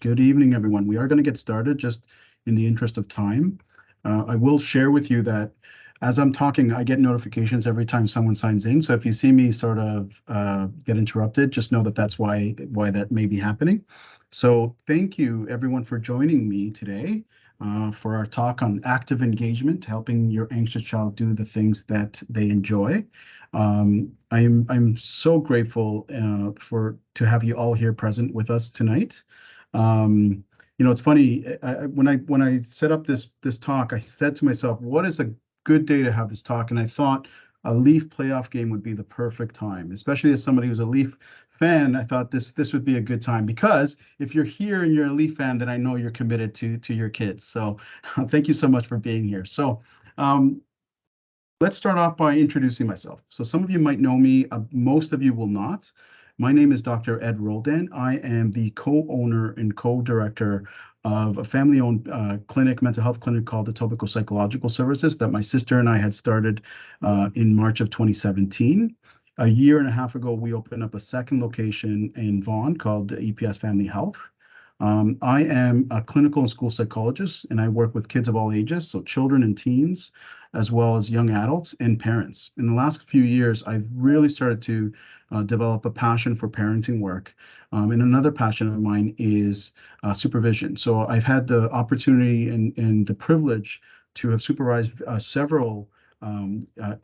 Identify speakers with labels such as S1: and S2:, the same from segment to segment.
S1: Good evening, everyone. We are going to get started just in the interest of time. I will share with you that as I'm talking, I get notifications every time someone signs in. So if you see me sort of get interrupted, just know that that's why that may be happening. So thank you, everyone, for joining me today for our talk on active engagement, helping your anxious child do the things that they enjoy. I'm so grateful to have you all here present with us tonight. It's funny. When I set up this talk, I said to myself, "What is a good day to have this talk?" And I thought a Leaf playoff game would be the perfect time, especially as somebody who's a Leaf fan. I thought this would be a good time because if you're here and you're a Leaf fan, then I know you're committed to your kids. So thank you so much for being here. So um, let's start off by introducing myself. So some of you might know me, most of you will not. My name is Dr. Ed Roldan. I am the co-owner and co-director of a family-owned mental health clinic called Etobicoke Psychological Services that my sister and I had started in March of 2017. A year and a half ago, we opened up a second location in Vaughan called EPS Family Health. I am a clinical and school psychologist, and I work with kids of all ages, so children and teens, as well as young adults and parents. In the last few years, I've really started to develop a passion for parenting work. And another passion of mine is supervision. So I've had the opportunity and the privilege to have supervised several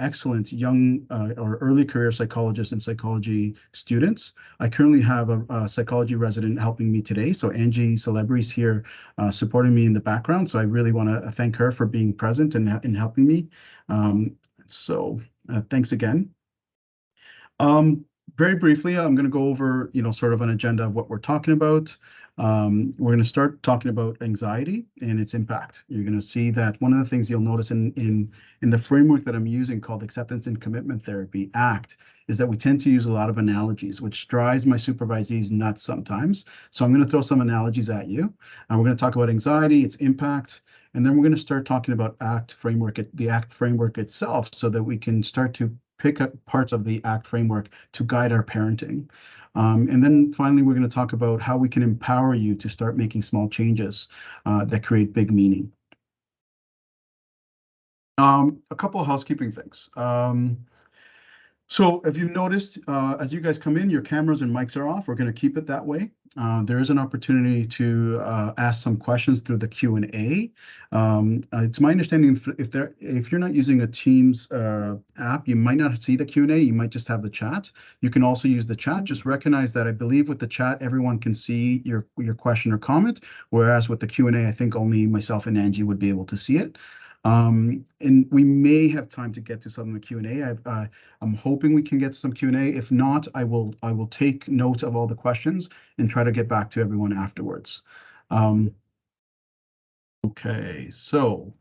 S1: excellent young or early career psychologists and psychology students. I currently have a psychology resident helping me today. So Angie Celebre's here supporting me in the background. So I really want to thank her for being present and helping me. So thanks again. Very briefly, I'm going to go over, sort of an agenda of what we're talking about. We're going to start talking about anxiety and its impact. You're going to see that one of the things you'll notice in the framework that I'm using called Acceptance and Commitment Therapy, ACT, is that we tend to use a lot of analogies, which drives my supervisees nuts sometimes. So I'm going to throw some analogies at you. And we're going to talk about anxiety, its impact, and then we're going to start talking about the ACT framework itself so that we can start to pick up parts of the ACT framework to guide our parenting. And then finally, we're going to talk about how we can empower you to start making small changes that create big meaning. A couple of housekeeping things. So if you noticed, as you guys come in, your cameras and mics are off. We're going to keep it that way. There is an opportunity to ask some questions through the Q&A. It's my understanding if you're not using a Teams app, you might not see the Q&A. You might just have the chat. You can also use the chat. Just recognize that I believe with the chat, everyone can see your question or comment, whereas with the Q&A, I think only myself and Angie would be able to see it. And we may have time to get to some of the Q&A. I'm hoping we can get to some Q&A. If not, I will take note of all the questions and try to get back to everyone afterwards. Okay, so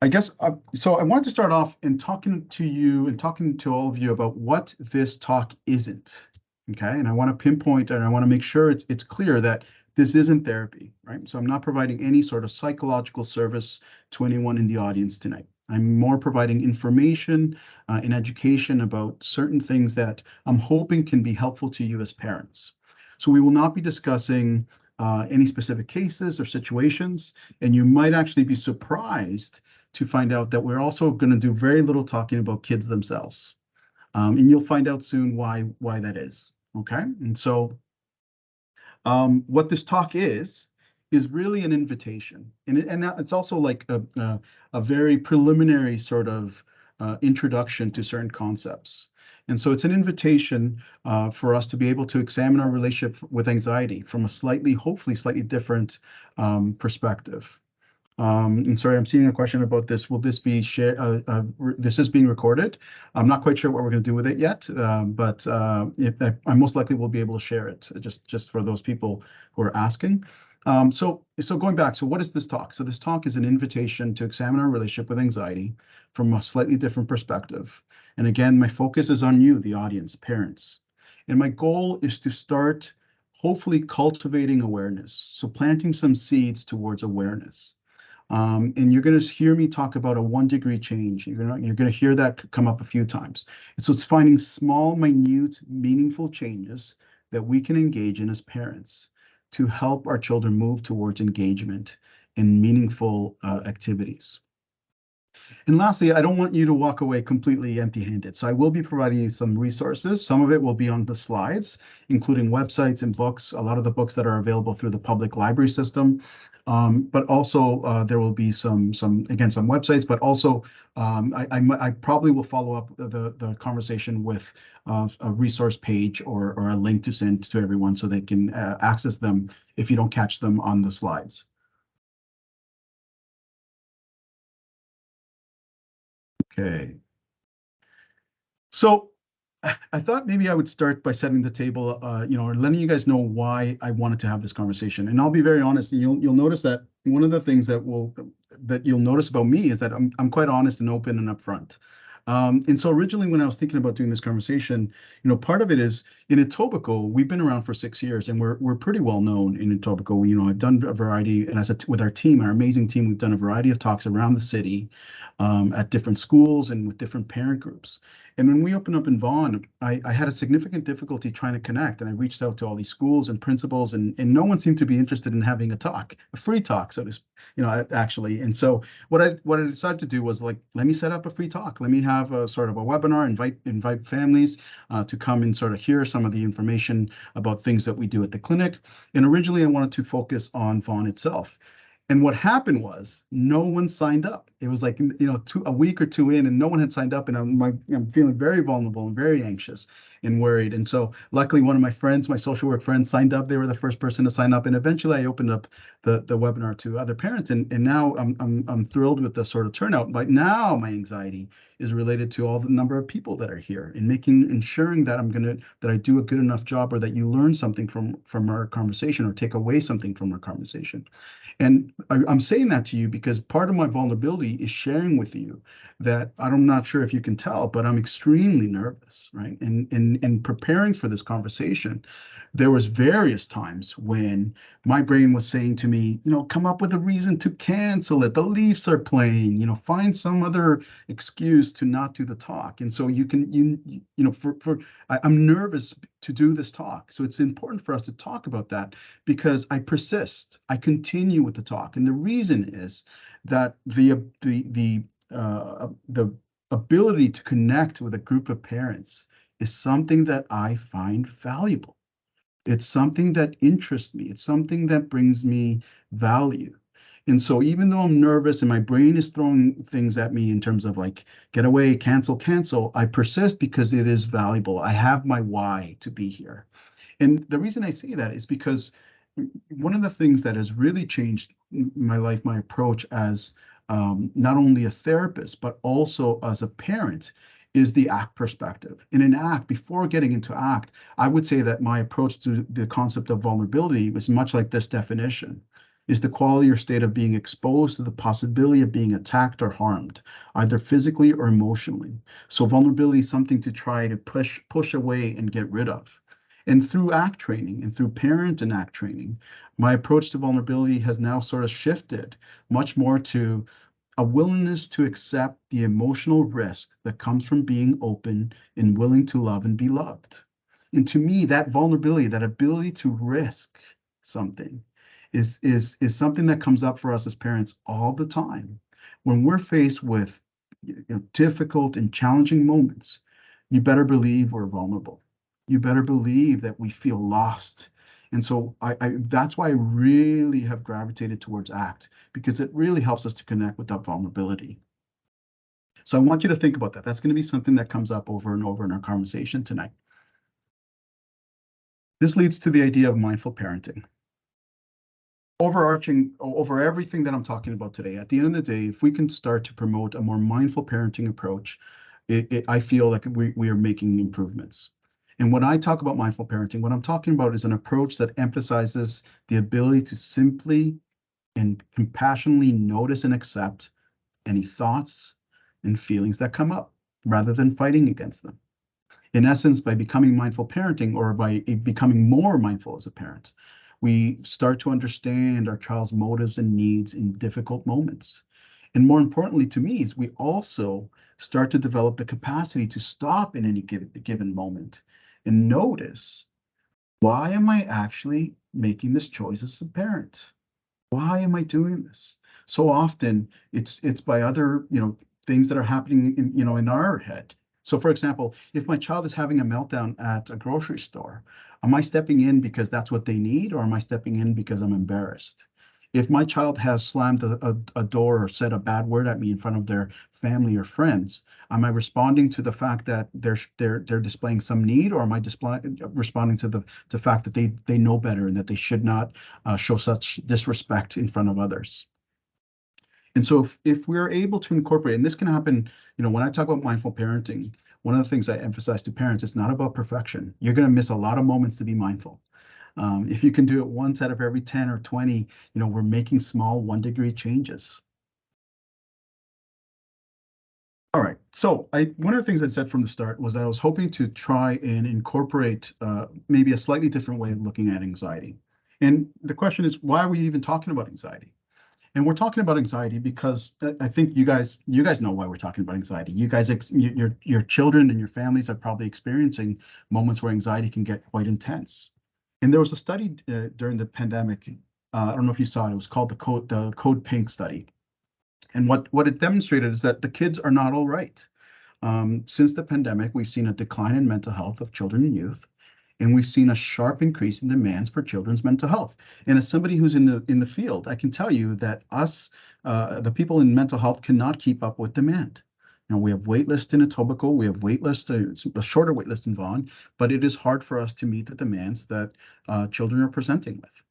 S1: I guess so I wanted to start off in talking to you and talking to all of you about what this talk isn't. Okay, and I want to pinpoint and I want to make sure it's clear that this isn't therapy, right? So I'm not providing any sort of psychological service to anyone in the audience tonight. I'm more providing information and education about certain things that I'm hoping can be helpful to you as parents. So we will not be discussing any specific cases or situations, and you might actually be surprised to find out that we're also going to do very little talking about kids themselves. And you'll find out soon why that is, okay? And so what this talk is really an invitation. And it's also like a very preliminary sort of introduction to certain concepts. And so it's an invitation for us to be able to examine our relationship with anxiety from a hopefully slightly different perspective. And sorry, I'm seeing a question about this. Will this be shared? This is being recorded. I'm not quite sure what we're going to do with it yet, but I most likely will be able to share it just for those people who are asking. So going back, so what is this talk? So this talk is an invitation to examine our relationship with anxiety from a slightly different perspective. And again, my focus is on you, the audience, parents. And my goal is to start hopefully cultivating awareness. So planting some seeds towards awareness. And you're going to hear me talk about a 1-degree change. You're going to hear that come up a few times. And so it's finding small, minute, meaningful changes that we can engage in as parents to help our children move towards engagement in meaningful activities. And lastly, I don't want you to walk away completely empty-handed. So I will be providing you some resources. Some of it will be on the slides, including websites and books, a lot of the books that are available through the public library system. But also there will be some websites, but also I probably will follow up the conversation with a resource page or a link to send to everyone so they can access them if you don't catch them on the slides. Okay. So I thought maybe I would start by setting the table, or letting you guys know why I wanted to have this conversation. And I'll be very honest, and you'll notice that one of the things that you'll notice about me is that I'm quite honest and open and upfront. And so originally when I was thinking about doing this conversation, part of it is in Etobicoke, we've been around for 6 years and we're pretty well known in Etobicoke. I've done a variety, and with our team, our amazing team, we've done a variety of talks around the city, at different schools and with different parent groups. And when we opened up in Vaughan, I had a significant difficulty trying to connect. And I reached out to all these schools and principals, and no one seemed to be interested in having a free talk, so to speak, actually. And so what I decided to do was let me set up a free talk. Let me have a sort of a webinar, invite families to come and sort of hear some of the information about things that we do at the clinic. And originally I wanted to focus on Vaughan itself. And what happened was no one signed up. It was like, a week or two in, and no one had signed up. And I'm feeling very vulnerable and very anxious and worried. And so luckily, one of my friends, my social work friends, signed up. They were the first person to sign up. And eventually I opened up the webinar to other parents. And now I'm thrilled with the sort of turnout. But now my anxiety is related to all the number of people that are here and ensuring that that I do a good enough job, or that you learn something from our conversation or take away something from our conversation. And I'm saying that to you because part of my vulnerability is sharing with you that I'm not sure if you can tell, but I'm extremely nervous, right? And in preparing for this conversation, there was various times when my brain was saying to me, come up with a reason to cancel it. The Leafs are playing, find some other excuse to not do the talk. And so I'm nervous to do this talk. So it's important for us to talk about that because I persist. I continue with the talk. And the reason is that the ability to connect with a group of parents is something that I find valuable. It's something that interests me. It's something that brings me value. And so even though I'm nervous and my brain is throwing things at me in terms of get away, cancel, I persist because it is valuable. I have my why to be here. And the reason I say that is because one of the things that has really changed my life, my approach as not only a therapist, but also as a parent, is the ACT perspective. In an ACT, before getting into ACT, I would say that my approach to the concept of vulnerability was much like this definition: is the quality or state of being exposed to the possibility of being attacked or harmed, either physically or emotionally. So vulnerability is something to try to push away and get rid of. And through ACT training and through parent and ACT training, my approach to vulnerability has now sort of shifted much more to a willingness to accept the emotional risk that comes from being open and willing to love and be loved. And to me, that vulnerability, that ability to risk something is something that comes up for us as parents all the time. When we're faced with difficult and challenging moments, you better believe we're vulnerable. You better believe that we feel lost. And so that's why I really have gravitated towards ACT, because it really helps us to connect with that vulnerability. So I want you to think about that. That's going to be something that comes up over and over in our conversation tonight. This leads to the idea of mindful parenting. Overarching over everything that I'm talking about today, at the end of the day, if we can start to promote a more mindful parenting approach, I feel like we are making improvements. And when I talk about mindful parenting, what I'm talking about is an approach that emphasizes the ability to simply and compassionately notice and accept any thoughts and feelings that come up rather than fighting against them. In essence, by becoming mindful parenting, or by becoming more mindful as a parent, we start to understand our child's motives and needs in difficult moments. And more importantly to me is we also start to develop the capacity to stop in any given moment and notice Why am I actually making this choice as a parent? Why am I doing this? So often it's by other, things that are happening in our head. So for example, if my child is having a meltdown at a grocery store, am I stepping in because that's what they need, or am I stepping in because I'm embarrassed? If my child has slammed a door or said a bad word at me in front of their family or friends, am I responding to the fact that they're displaying some need, or am I responding to the fact that they know better and that they should not show such disrespect in front of others? And so if we're able to incorporate, and this can happen, when I talk about mindful parenting, one of the things I emphasize to parents, it's not about perfection. You're going to miss a lot of moments to be mindful. If you can do it once out of every 10 or 20, we're making small 1-degree changes. All right. So one of the things I said from the start was that I was hoping to try and incorporate maybe a slightly different way of looking at anxiety. And the question is, why are we even talking about anxiety? And we're talking about anxiety because I think you guys know why we're talking about anxiety. You guys, your children and your families are probably experiencing moments where anxiety can get quite intense. And there was a study during the pandemic. I don't know if you saw it. It was called the Code Pink study. And what it demonstrated is that the kids are not all right. Since the pandemic, we've seen a decline in mental health of children and youth, and we've seen a sharp increase in demands for children's mental health. And as somebody who's in the field, I can tell you that the people in mental health, cannot keep up with demand. Now, we have wait lists in Etobicoke, we have wait lists, a shorter wait list in Vaughan, but it is hard for us to meet the demands that children are presenting with.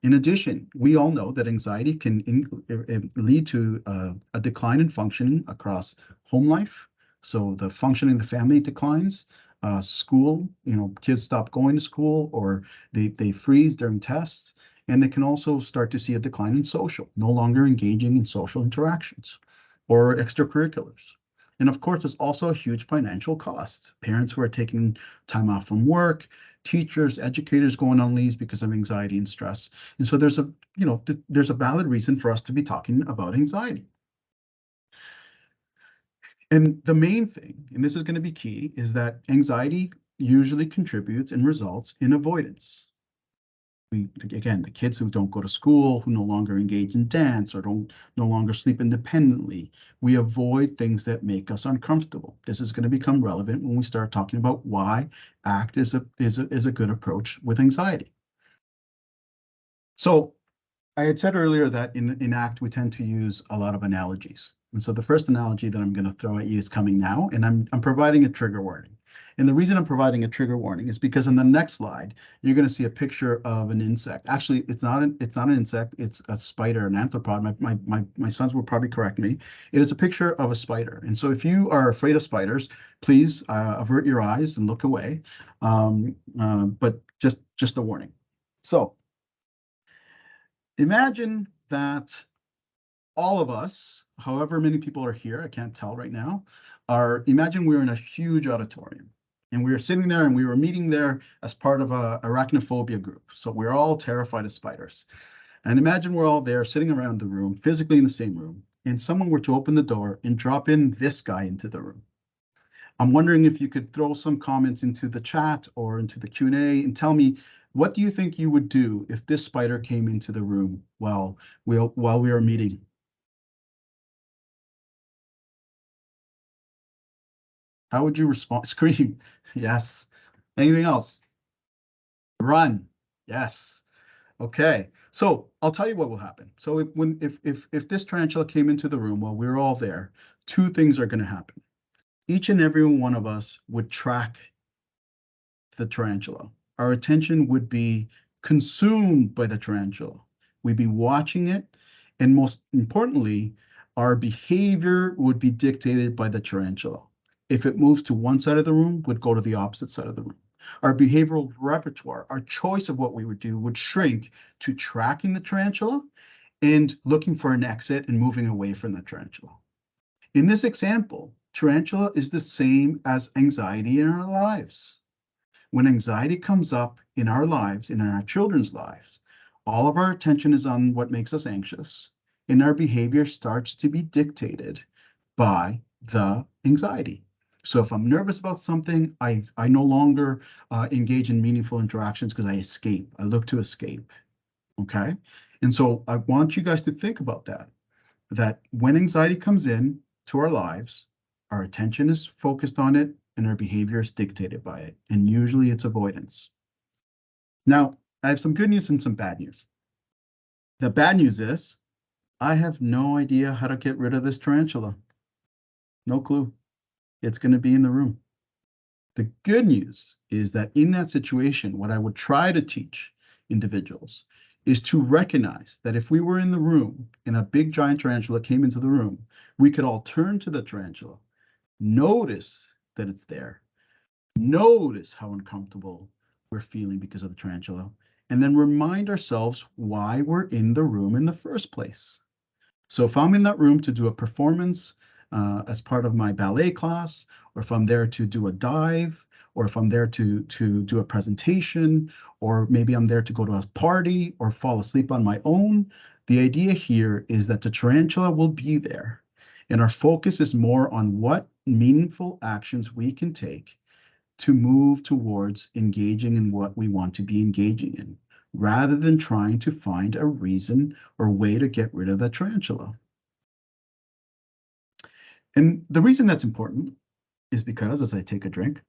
S1: In addition, we all know that anxiety can lead to a decline in functioning across home life. So the functioning of the family declines. School, kids stop going to school, or they freeze during tests. And they can also start to see a decline in social, no longer engaging in social interactions or extracurriculars. And of course, there's also a huge financial cost. Parents who are taking time off from work, teachers, educators going on leaves because of anxiety and stress. And so there's a valid reason for us to be talking about anxiety. And the main thing, and this is going to be key, is that anxiety usually contributes and results in avoidance. Again, the kids who don't go to school, who no longer engage in dance, or don't no longer sleep independently, we avoid things that make us uncomfortable. This is going to become relevant when we start talking about why ACT is a good approach with anxiety. So I had said earlier that in ACT, we tend to use a lot of analogies. And so the first analogy that I'm going to throw at you is coming now, and I'm providing a trigger warning. And the reason I'm providing a trigger warning is because in the next slide, you're going to see a picture of an insect. Actually, it's not an insect, it's a spider, an arthropod. My sons will probably correct me. It is a picture of a spider. And so if you are afraid of spiders, please avert your eyes and look away. But just a warning. So imagine that all of us, however many people are here, I can't tell right now, imagine we're in a huge auditorium, and we were sitting there and we were meeting there as part of a arachnophobia group. So we're all terrified of spiders. And imagine we're all there sitting around the room, physically in the same room, and someone were to open the door and drop in this guy into the room. I'm wondering if you could throw some comments into the chat or into the Q&A and tell me, what do you think you would do if this spider came into the room while we were meeting? How would you respond? Scream. Yes. Anything else? Run. Yes. Okay. So I'll tell you what will happen. So if this tarantula came into the room while we were all there, two things are going to happen. Each and every one of us would track the tarantula. Our attention would be consumed by the tarantula. We'd be watching it, and most importantly, our behavior would be dictated by the tarantula. If it moves to one side of the room, would go to the opposite side of the room. Our behavioral repertoire, our choice of what we would do, would shrink to tracking the tarantula and looking for an exit and moving away from the tarantula. In this example, tarantula is the same as anxiety in our lives. When anxiety comes up in our lives, in our children's lives, all of our attention is on what makes us anxious, and our behavior starts to be dictated by the anxiety. So if I'm nervous about something, I no longer engage in meaningful interactions because I escape. I look to escape. Okay. And so I want you guys to think about that when anxiety comes in to our lives, our attention is focused on it and our behavior is dictated by it. And usually it's avoidance. Now, I have some good news and some bad news. The bad news is I have no idea how to get rid of this tarantula. No clue. It's going to be in the room. The good news is that in that situation, what I would try to teach individuals is to recognize that if we were in the room and a big giant tarantula came into the room, we could all turn to the tarantula, notice that it's there, notice how uncomfortable we're feeling because of the tarantula, and then remind ourselves why we're in the room in the first place. So if I'm in that room to do a performance as part of my ballet class, or if I'm there to do a dive, or if I'm there to do a presentation, or maybe I'm there to go to a party or fall asleep on my own, the idea here is that the tarantula will be there. And our focus is more on what meaningful actions we can take to move towards engaging in what we want to be engaging in, rather than trying to find a reason or way to get rid of the tarantula. And the reason that's important is because, as I take a drink,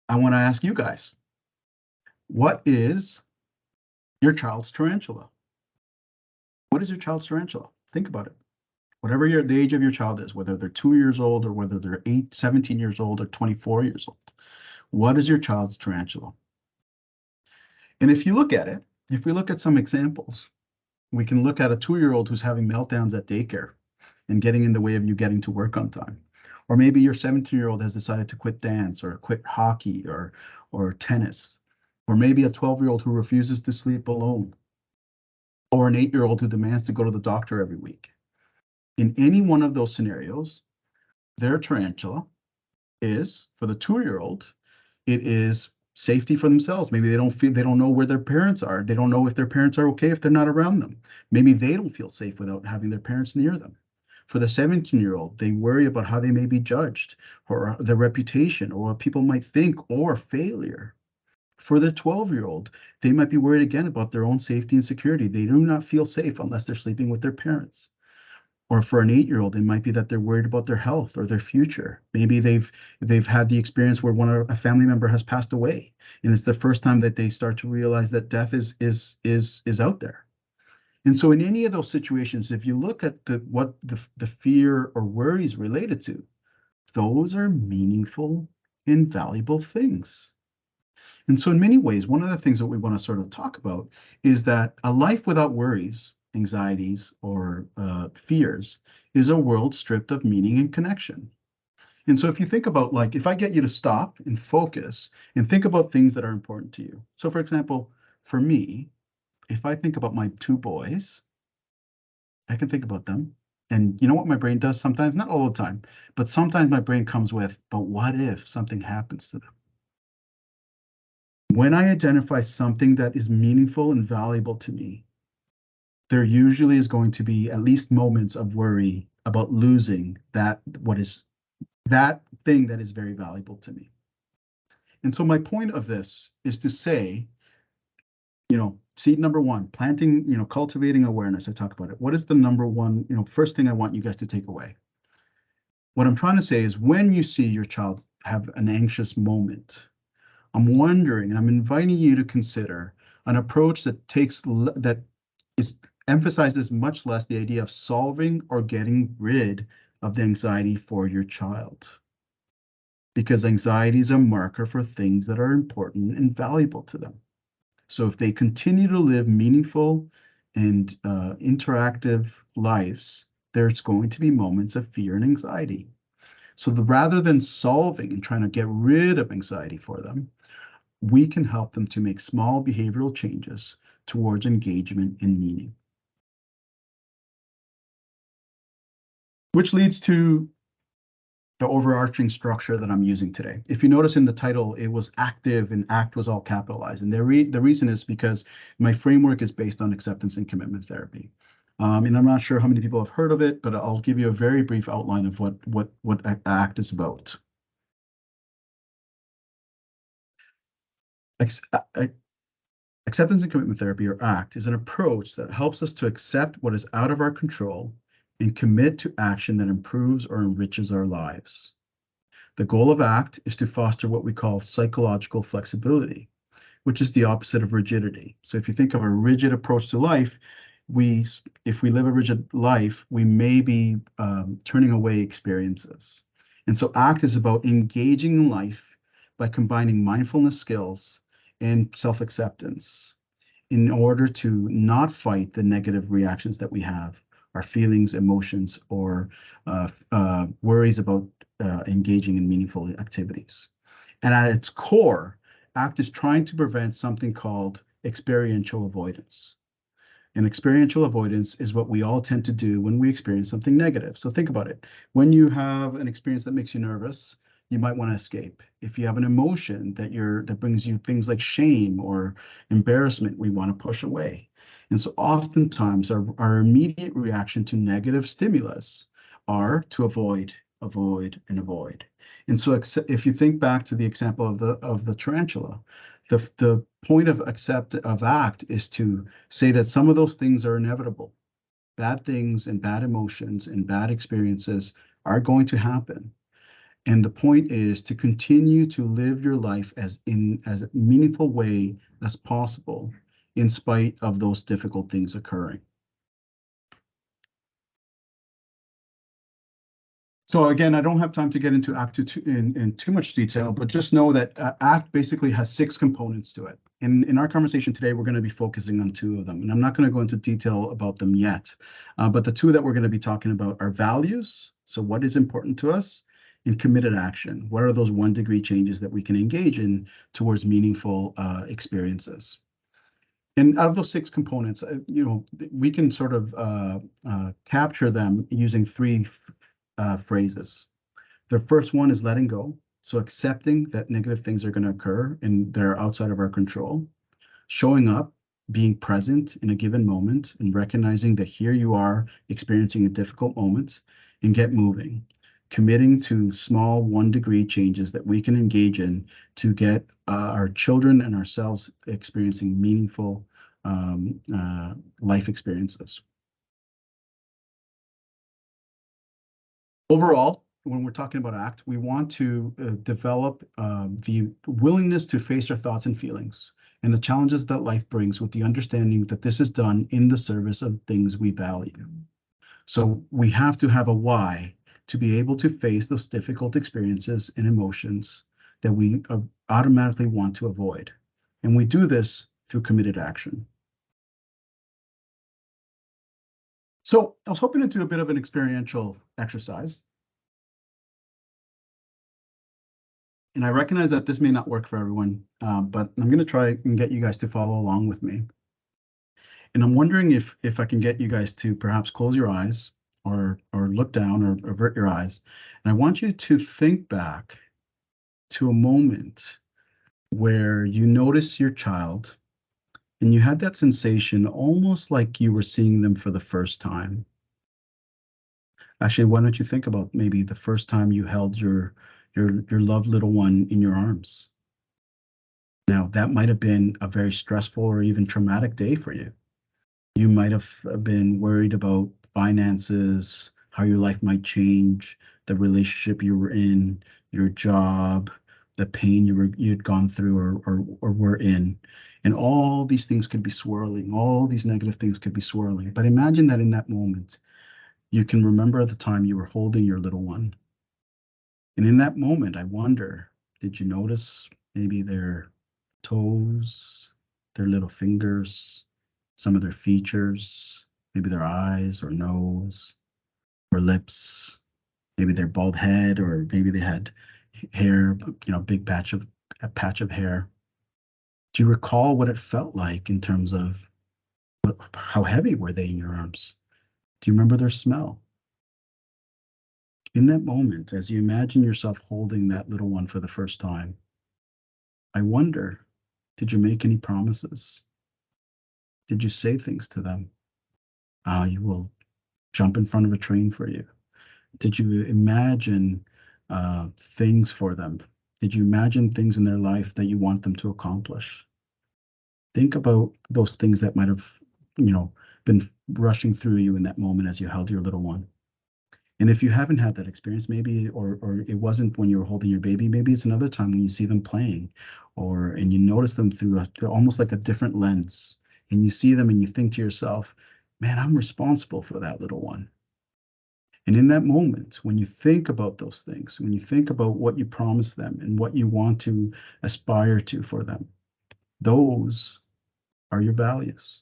S1: I want to ask you guys, what is your child's tarantula? What is your child's tarantula? Think about it. Whatever the age of your child is, whether they're 2 years old or whether they're 17 years old or 24 years old, what is your child's tarantula? And if you look at it, if we look at some examples, we can look at a 2-year-old who's having meltdowns at daycare and getting in the way of you getting to work on time. Or maybe your 17-year-old has decided to quit dance or quit hockey or tennis. Or maybe a 12-year-old who refuses to sleep alone. Or an 8-year-old who demands to go to the doctor every week. In any one of those scenarios, their tarantula is, for the 2-year-old, it is safety for themselves. Maybe they don't know where their parents are. They don't know if their parents are okay if they're not around them. Maybe they don't feel safe without having their parents near them. For the 17-year-old, they worry about how they may be judged, or their reputation, or what people might think, or failure. For the 12-year-old, they might be worried again about their own safety and security. They do not feel safe unless they're sleeping with their parents. Or for an 8-year-old, it might be that they're worried about their health or their future. Maybe they've had the experience where a family member has passed away, and it's the first time that they start to realize that death is out there. And so in any of those situations, if you look at what the fear or worries related to, those are meaningful and valuable things. And so in many ways, one of the things that we want to sort of talk about is that a life without worries, anxieties, or fears is a world stripped of meaning and connection. And so if you think about, like, if I get you to stop and focus and think about things that are important to you. So for example, for me, if I think about my 2 boys, I can think about them. And you know what my brain does sometimes? Not all the time, but sometimes my brain comes with, but what if something happens to them? When I identify something that is meaningful and valuable to me, there usually is going to be at least moments of worry about losing that thing that is very valuable to me. And so my point of this is to say, seed number 1, planting, cultivating awareness. I talk about it. What is the number one, first thing I want you guys to take away? What I'm trying to say is, when you see your child have an anxious moment, I'm wondering, and I'm inviting you to consider an approach that emphasizes much less the idea of solving or getting rid of the anxiety for your child. Because anxiety is a marker for things that are important and valuable to them. So if they continue to live meaningful and interactive lives, there's going to be moments of fear and anxiety. So rather than solving and trying to get rid of anxiety for them, we can help them to make small behavioral changes towards engagement and meaning. Which leads to the overarching structure that I'm using today. If you notice in the title, it was active and ACT was all capitalized. And the reason is because my framework is based on acceptance and commitment therapy. And I'm not sure how many people have heard of it, but I'll give you a very brief outline of what ACT is about. Ex Acceptance and commitment therapy, or ACT, is an approach that helps us to accept what is out of our control and commit to action that improves or enriches our lives. The goal of ACT is to foster what we call psychological flexibility, which is the opposite of rigidity. So if you think of a rigid approach to life, if we live a rigid life, we may be turning away experiences. And so ACT is about engaging in life by combining mindfulness skills and self-acceptance in order to not fight the negative reactions that we have, our feelings, emotions, or worries about engaging in meaningful activities. And at its core, ACT is trying to prevent something called experiential avoidance. And experiential avoidance is what we all tend to do when we experience something negative. So think about it. When you have an experience that makes you nervous, you might want to escape. If you have an emotion that brings you things like shame or embarrassment, we want to push away. And so oftentimes our immediate reaction to negative stimulus are to avoid, avoid, and avoid. And so if you think back to the example of the tarantula, the point of ACT is to say that some of those things are inevitable. Bad things and bad emotions and bad experiences are going to happen. And the point is to continue to live your life as a meaningful way as possible in spite of those difficult things occurring. So again, I don't have time to get into ACT in too much detail, but just know that ACT basically has 6 components to it. In our conversation today, we're going to be focusing on 2 of them, and I'm not going to go into detail about them yet. But the 2 that we're going to be talking about are values, so what is important to us, and committed action. What are those 1-degree changes that we can engage in towards meaningful experiences? And out of those 6 components, we can sort of capture them using 3 phrases. The first one is letting go. So accepting that negative things are going to occur and they're outside of our control. Showing up, being present in a given moment and recognizing that here you are experiencing a difficult moment, and get moving. Committing to small 1-degree changes that we can engage in to get our children and ourselves experiencing meaningful life experiences. Overall, when we're talking about ACT, we want to develop the willingness to face our thoughts and feelings and the challenges that life brings, with the understanding that this is done in the service of things we value. So we have to have a why to be able to face those difficult experiences and emotions that we automatically want to avoid. And we do this through committed action. So I was hoping to do a bit of an experiential exercise. And I recognize that this may not work for everyone, but I'm going to try and get you guys to follow along with me. And I'm wondering if I can get you guys to perhaps close your eyes or look down or avert your eyes. And I want you to think back to a moment where you notice your child and you had that sensation almost like you were seeing them for the first time. Actually, why don't you think about maybe the first time you held your loved little one in your arms? Now, that might have been a very stressful or even traumatic day for you. You might have been worried about finances, how your life might change, the relationship you were in, your job, the pain you'd gone through or were in. And all these things could be swirling, all these negative things could be swirling. But imagine that in that moment, you can remember the time you were holding your little one. And in that moment, I wonder, did you notice maybe their toes, their little fingers, some of their features, maybe their eyes or nose or lips, maybe their bald head, or maybe they had hair, big a patch of hair. Do you recall what it felt like in terms of how heavy were they in your arms? Do you remember their smell? In that moment, as you imagine yourself holding that little one for the first time, I wonder, did you make any promises? Did you say things to them? You will jump in front of a train for you? Did you imagine things for them? Did you imagine things in their life that you want them to accomplish? Think about those things that might have, been rushing through you in that moment as you held your little one. And if you haven't had that experience, maybe, or it wasn't when you were holding your baby, maybe it's another time when you see them playing, and you notice them through almost like a different lens, and you see them and you think to yourself, man, I'm responsible for that little one. And in that moment, when you think about those things, when you think about what you promised them and what you want to aspire to for them, those are your values.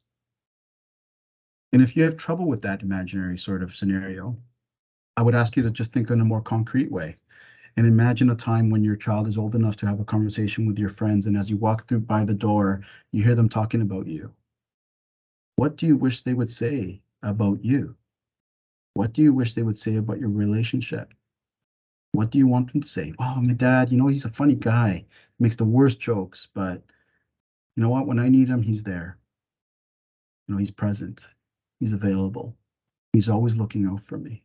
S1: And if you have trouble with that imaginary sort of scenario, I would ask you to just think in a more concrete way and imagine a time when your child is old enough to have a conversation with your friends. And as you walk through by the door, you hear them talking about you. What do you wish they would say about you? What do you wish they would say about your relationship? What do you want them to say? Oh, my dad, he's a funny guy, makes the worst jokes, but you know what? When I need him, he's there. He's present. He's available. He's always looking out for me.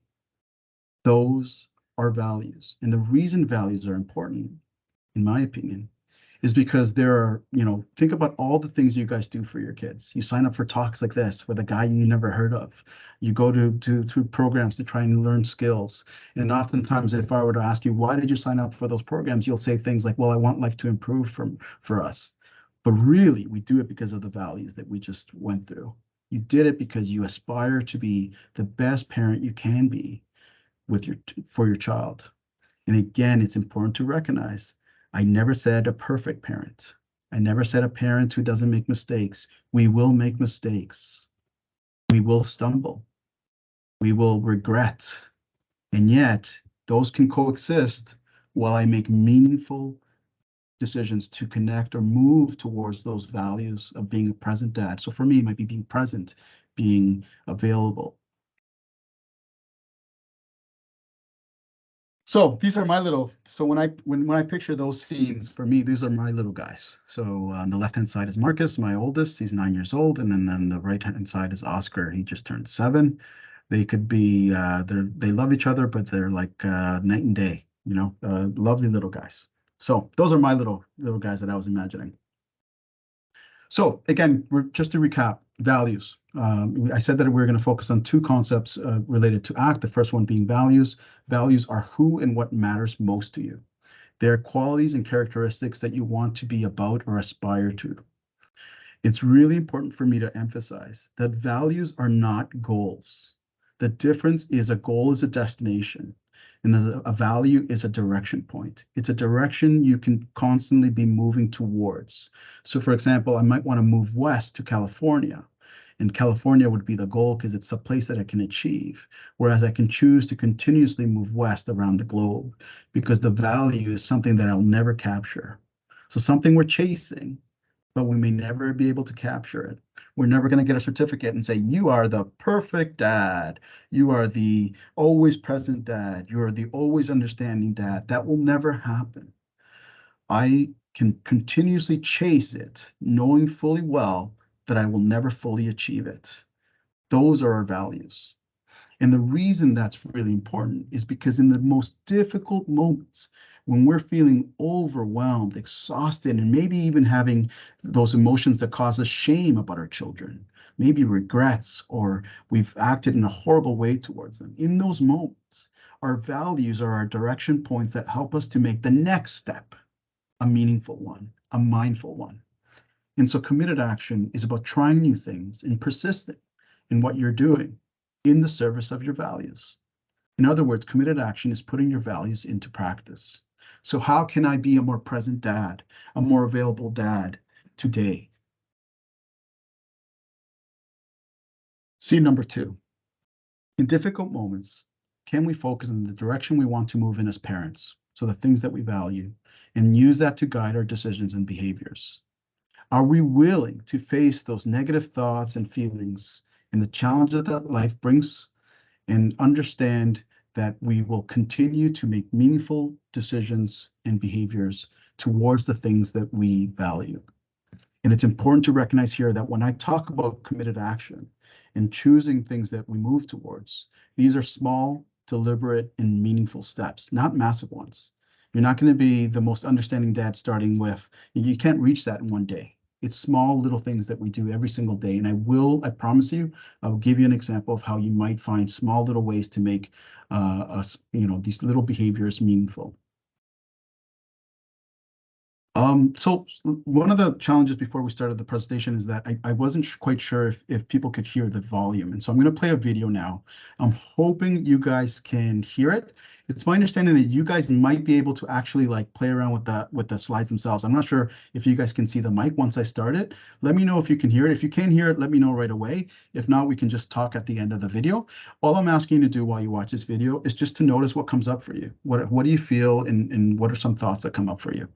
S1: Those are values. And the reason values are important, in my opinion, is because there are, think about all the things you guys do for your kids. You sign up for talks like this with a guy you never heard of. You go to programs to try and learn skills. And oftentimes, if I were to ask you, why did you sign up for those programs? You'll say things like, well, I want life to improve for us. But really, we do it because of the values that we just went through. You did it because you aspire to be the best parent you can be for your child. And again, it's important to recognize, I never said a perfect parent. I never said a parent who doesn't make mistakes. We will make mistakes. We will stumble. We will regret. And yet, those can coexist while I make meaningful decisions to connect or move towards those values of being a present dad. So for me, it might be being present, being available. So these are my little, so when I picture those scenes, for me, these are my little guys. So on the left-hand side is Marcus, my oldest, he's 9 years old. And then on the right-hand side is Oscar, he just turned 7. They could be, they love each other, but they're like night and day, lovely little guys. So those are my little guys that I was imagining. So again, just to recap, values. I said that we were going to focus on 2 concepts related to ACT. The first one being values. Values are who and what matters most to you. They're qualities and characteristics that you want to be about or aspire to. It's really important for me to emphasize that values are not goals. The difference is a goal is a destination, and a value is a direction point. It's a direction you can constantly be moving towards. So for example, I might want to move west to California, and California would be the goal because it's a place that I can achieve, whereas I can choose to continuously move west around the globe because the value is something that I'll never capture. So something we're chasing, but we may never be able to capture it. We're never going to get a certificate and say, you are the perfect dad. You are the always present dad. You are the always understanding dad. That will never happen. I can continuously chase it, knowing fully well that I will never fully achieve it. Those are our values. And the reason that's really important is because in the most difficult moments, when we're feeling overwhelmed, exhausted, and maybe even having those emotions that cause us shame about our children, maybe regrets, or we've acted in a horrible way towards them, in those moments, our values are our direction points that help us to make the next step a meaningful one, a mindful one. And so committed action is about trying new things and persisting in what you're doing in the service of your values. In other words, committed action is putting your values into practice. So how can I be a more present dad, a more available dad today? C number 2, in difficult moments, can we focus on the direction we want to move in as parents? So the things that we value, and use that to guide our decisions and behaviors. Are we willing to face those negative thoughts and feelings and the challenges that life brings, and understand that we will continue to make meaningful decisions and behaviors towards the things that we value? And it's important to recognize here that when I talk about committed action and choosing things that we move towards, these are small, deliberate, and meaningful steps, not massive ones. You're not going to be the most understanding dad starting with, you can't reach that in one day. It's small little things that we do every single day. And I promise you, I'll give you an example of how you might find small little ways to make these little behaviors meaningful. So one of the challenges before we started the presentation is that I wasn't quite sure if people could hear the volume. And so I'm going to play a video now. I'm hoping you guys can hear it. It's my understanding that you guys might be able to actually like play around with the slides themselves. I'm not sure if you guys can see the mic once I start it. Let me know if you can hear it. If you can hear it, let me know right away. If not, we can just talk at the end of the video. All I'm asking you to do while you watch this video is just to notice what comes up for you. What do you feel and what are some thoughts that come up for you?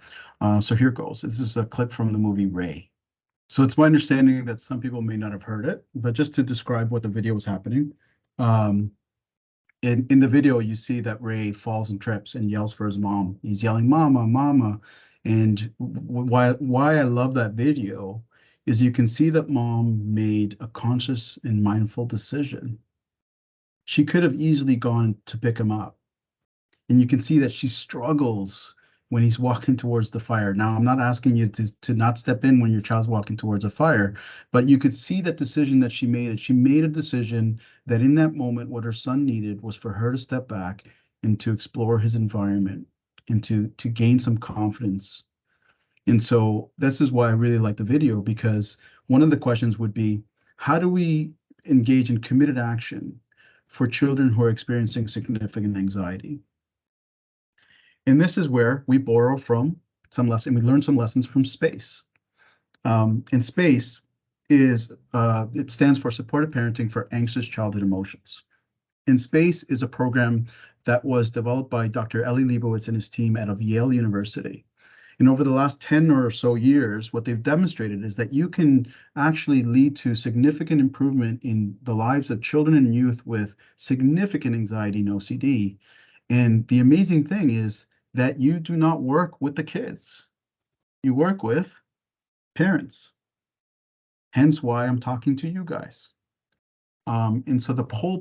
S1: So here goes. This is a clip from the movie Ray. So it's my understanding that some people may not have heard it, but just to describe what the video was happening. Um, in the video, you see that Ray falls and trips and yells for his mom. He's yelling, "Mama, Mama." And why I love that video is you can see that mom made a conscious and mindful decision. She could have easily gone to pick him up, and you can see that she struggles when he's walking towards the fire. Now, I'm not asking you to not step in when your child's walking towards a fire, but you could see that decision that she made. And she made a decision that in that moment, what her son needed was for her to step back and to explore his environment and to gain some confidence. And so this is why I really like the video, because one of the questions would be, how do we engage in committed action for children who are experiencing significant anxiety? And this is where we borrow from some lesson. We learn some lessons from SPACE. And SPACE it stands for Supportive Parenting for Anxious Childhood Emotions. And SPACE is a program that was developed by Dr. Ellie Leibovitz and his team out of Yale University. And over the last 10 or so years, what they've demonstrated is that you can actually lead to significant improvement in the lives of children and youth with significant anxiety and OCD. And the amazing thing is that you do not work with the kids. You work with parents. Hence why I'm talking to you guys. And so the whole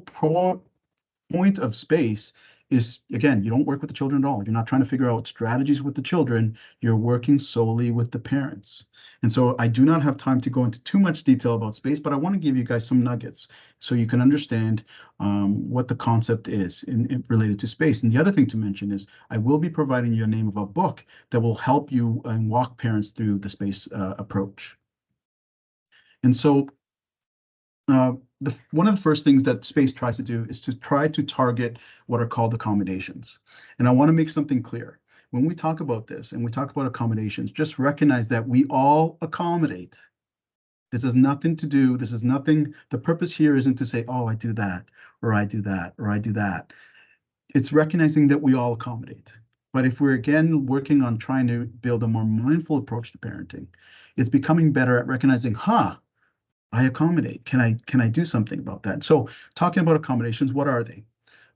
S1: point of SPACE is, again, you don't work with the children at all. You're not trying to figure out strategies with the children. You're working solely with the parents. And so I do not have time to go into too much detail about SPACE, but I want to give you guys some nuggets so you can understand what the concept is related to SPACE. And the other thing to mention is I will be providing you a name of a book that will help you and walk parents through the SPACE approach. And so one of the first things that SPACE tries to do is to try to target what are called accommodations. And I want to make something clear. When we talk about this and we talk about accommodations, just recognize that we all accommodate. This has nothing to do, the purpose here isn't to say, oh, I do that, or I do that, or I do that. It's recognizing that we all accommodate. But if we're again working on trying to build a more mindful approach to parenting, it's becoming better at recognizing, I accommodate. Can I do something about that? So talking about accommodations, what are they?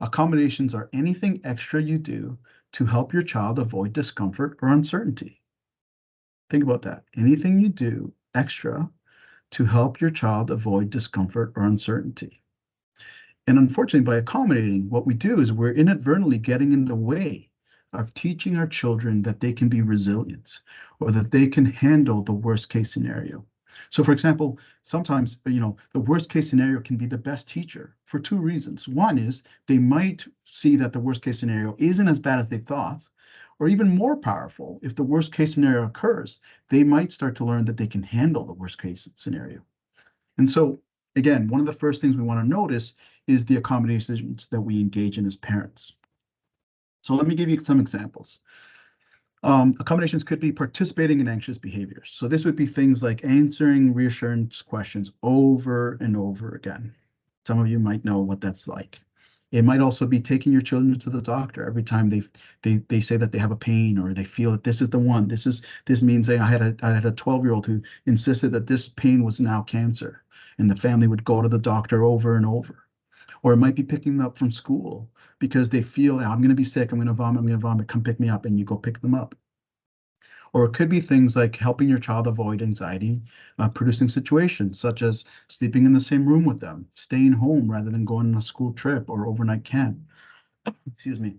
S1: Accommodations are anything extra you do to help your child avoid discomfort or uncertainty. Think about that. Anything you do extra to help your child avoid discomfort or uncertainty. And unfortunately, by accommodating, what we do is we're inadvertently getting in the way of teaching our children that they can be resilient or that they can handle the worst case scenario. So for example, sometimes, the worst case scenario can be the best teacher for two reasons. One is they might see that the worst case scenario isn't as bad as they thought, or even more powerful, if the worst case scenario occurs, they might start to learn that they can handle the worst case scenario. And so again, one of the first things we want to notice is the accommodations that we engage in as parents. So let me give you some examples. Accommodations could be participating in anxious behaviors. So this would be things like answering reassurance questions over and over again. Some of you might know what that's like. It might also be taking your children to the doctor every time they say that they have a pain or they feel that this is the one. This means I had a 12-year-old who insisted that this pain was now cancer, and the family would go to the doctor over and over. Or it might be picking them up from school because they feel, I'm going to be sick, I'm going to vomit, come pick me up, and you go pick them up. Or it could be things like helping your child avoid anxiety producing situations, such as sleeping in the same room with them, staying home rather than going on a school trip or overnight camp. Excuse me.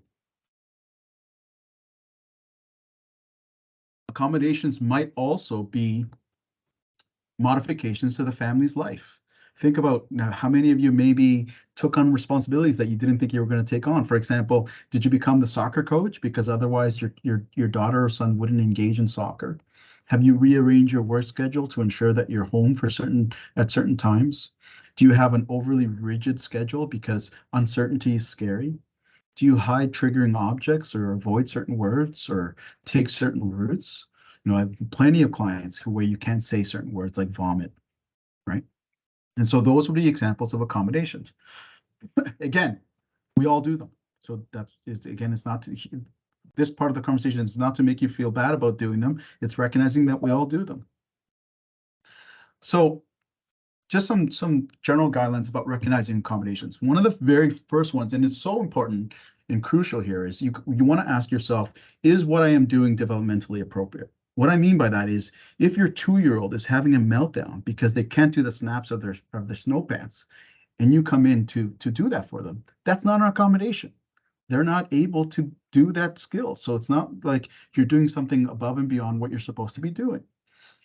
S1: Accommodations might also be modifications to the family's life. Think about now how many of you maybe took on responsibilities that you didn't think you were going to take on. For example, did you become the soccer coach because otherwise your daughter or son wouldn't engage in soccer? Have you rearranged your work schedule to ensure that you're home for certain times? Do you have an overly rigid schedule because uncertainty is scary? Do you hide triggering objects or avoid certain words or take certain routes? I have plenty of clients where you can't say certain words like vomit, right? And so those would be examples of accommodations. Again, we all do them. So that is, again, it's not to, this part of the conversation is not to make you feel bad about doing them. It's recognizing that we all do them. So just some general guidelines about recognizing accommodations. One of the very first ones, and it's so important and crucial here, is you want to ask yourself, is what I am doing developmentally appropriate? What I mean by that is, if your 2-year-old is having a meltdown because they can't do the snaps of their snow pants, and you come in to do that for them, that's not an accommodation. They're not able to do that skill. So it's not like you're doing something above and beyond what you're supposed to be doing.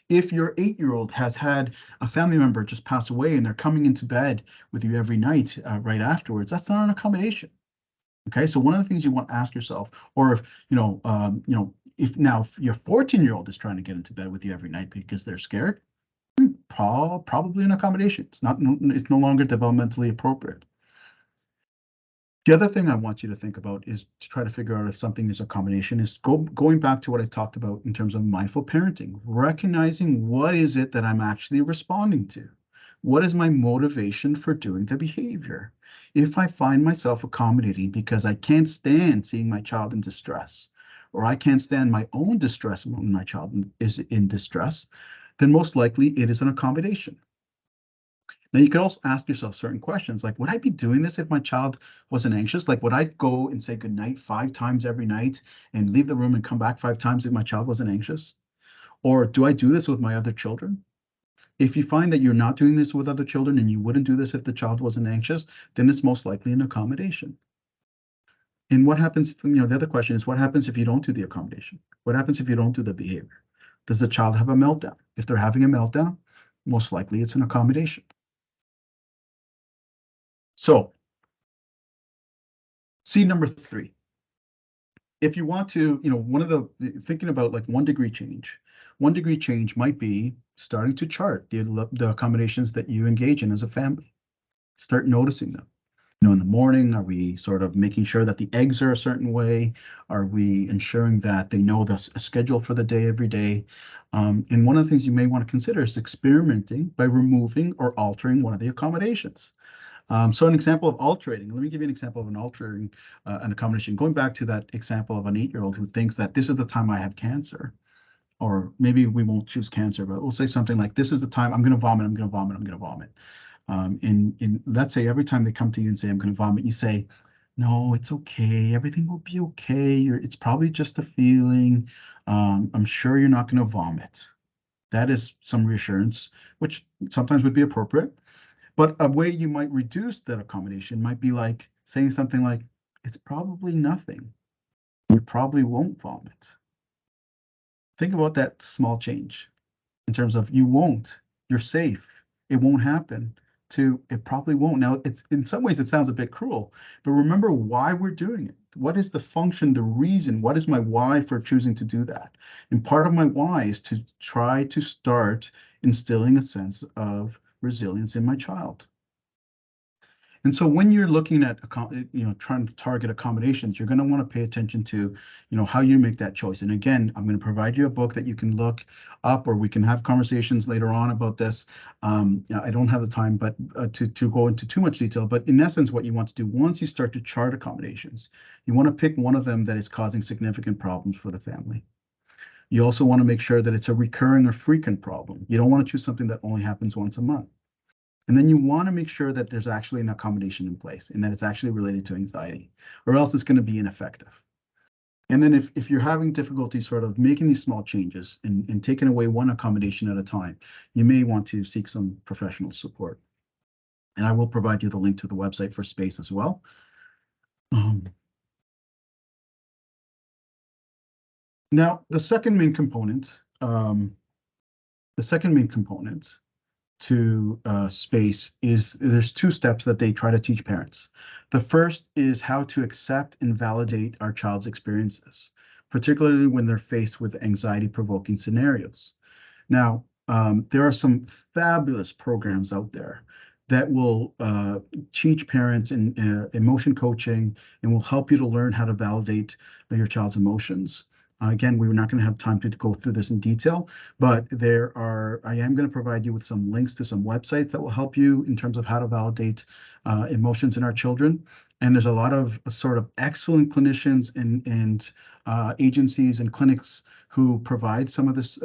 S1: If your 8-year-old has had a family member just pass away and they're coming into bed with you every night right afterwards, that's not an accommodation. Okay, so one of the things you want to ask yourself, or if if now if your 14-year-old is trying to get into bed with you every night because they're scared, probably an accommodation. It's no longer developmentally appropriate. The other thing I want you to think about is to try to figure out if something is accommodation is going back to what I talked about in terms of mindful parenting, recognizing what is it that I'm actually responding to. What is my motivation for doing the behavior? If I find myself accommodating because I can't stand seeing my child in distress, or I can't stand my own distress when my child is in distress, then most likely it is an accommodation. Now, you could also ask yourself certain questions like, would I be doing this if my child wasn't anxious? Like, would I go and say goodnight 5 times every night and leave the room and come back 5 times if my child wasn't anxious? Or do I do this with my other children? If you find that you're not doing this with other children and you wouldn't do this if the child wasn't anxious, then it's most likely an accommodation. And what happens, the other question is, what happens if you don't do the accommodation? What happens if you don't do the behavior? Does the child have a meltdown? If they're having a meltdown, most likely it's an accommodation. So, seed number 3. If you want to, one of the thinking about like 1-degree change. 1-degree change might be starting to chart the accommodations that you engage in as a family. Start noticing them. In the morning, are we sort of making sure that the eggs are a certain way? Are we ensuring that they know the schedule for the day every day? And one of the things you may want to consider is experimenting by removing or altering one of the accommodations. So an example of altering, let me give you an example of an altering an accommodation. Going back to that example of an 8-year-old who thinks that this is the time I have cancer, or maybe we won't choose cancer, but we'll say something like, this is the time I'm going to vomit, I'm going to vomit, I'm going to vomit. And let's say every time they come to you and say, I'm going to vomit, you say, no, it's okay. Everything will be okay. It's probably just a feeling. I'm sure you're not going to vomit. That is some reassurance, which sometimes would be appropriate. But a way you might reduce that accommodation might be like saying something like, it's probably nothing. You probably won't vomit. Think about that small change in terms of you won't, you're safe, it won't happen, to it probably won't. Now, it's in some ways it sounds a bit cruel, but remember why we're doing it. What is the function, the reason? What is my why for choosing to do that? And part of my why is to try to start instilling a sense of resilience in my child. And so when you're looking at, trying to target accommodations, you're going to want to pay attention to, how you make that choice. And again, I'm going to provide you a book that you can look up, or we can have conversations later on about this. I don't have the time, but to go into too much detail. But in essence, what you want to do once you start to chart accommodations, you want to pick one of them that is causing significant problems for the family. You also want to make sure that it's a recurring or frequent problem. You don't want to choose something that only happens once a month. And then you want to make sure that there's actually an accommodation in place and that it's actually related to anxiety, or else it's going to be ineffective. And then if you're having difficulty sort of making these small changes and taking away one accommodation at a time, you may want to seek some professional support. And I will provide you the link to the website for SPACE as well. Now, the second main component to SPACE is there's two steps that they try to teach parents. The first is how to accept and validate our child's experiences, particularly when they're faced with anxiety-provoking scenarios. Now, there are some fabulous programs out there that will teach parents in emotion coaching and will help you to learn how to validate your child's emotions. Again, we're not going to have time to go through this in detail, but I am going to provide you with some links to some websites that will help you in terms of how to validate emotions in our children. And there's a lot of sort of excellent clinicians and agencies and clinics who provide some of this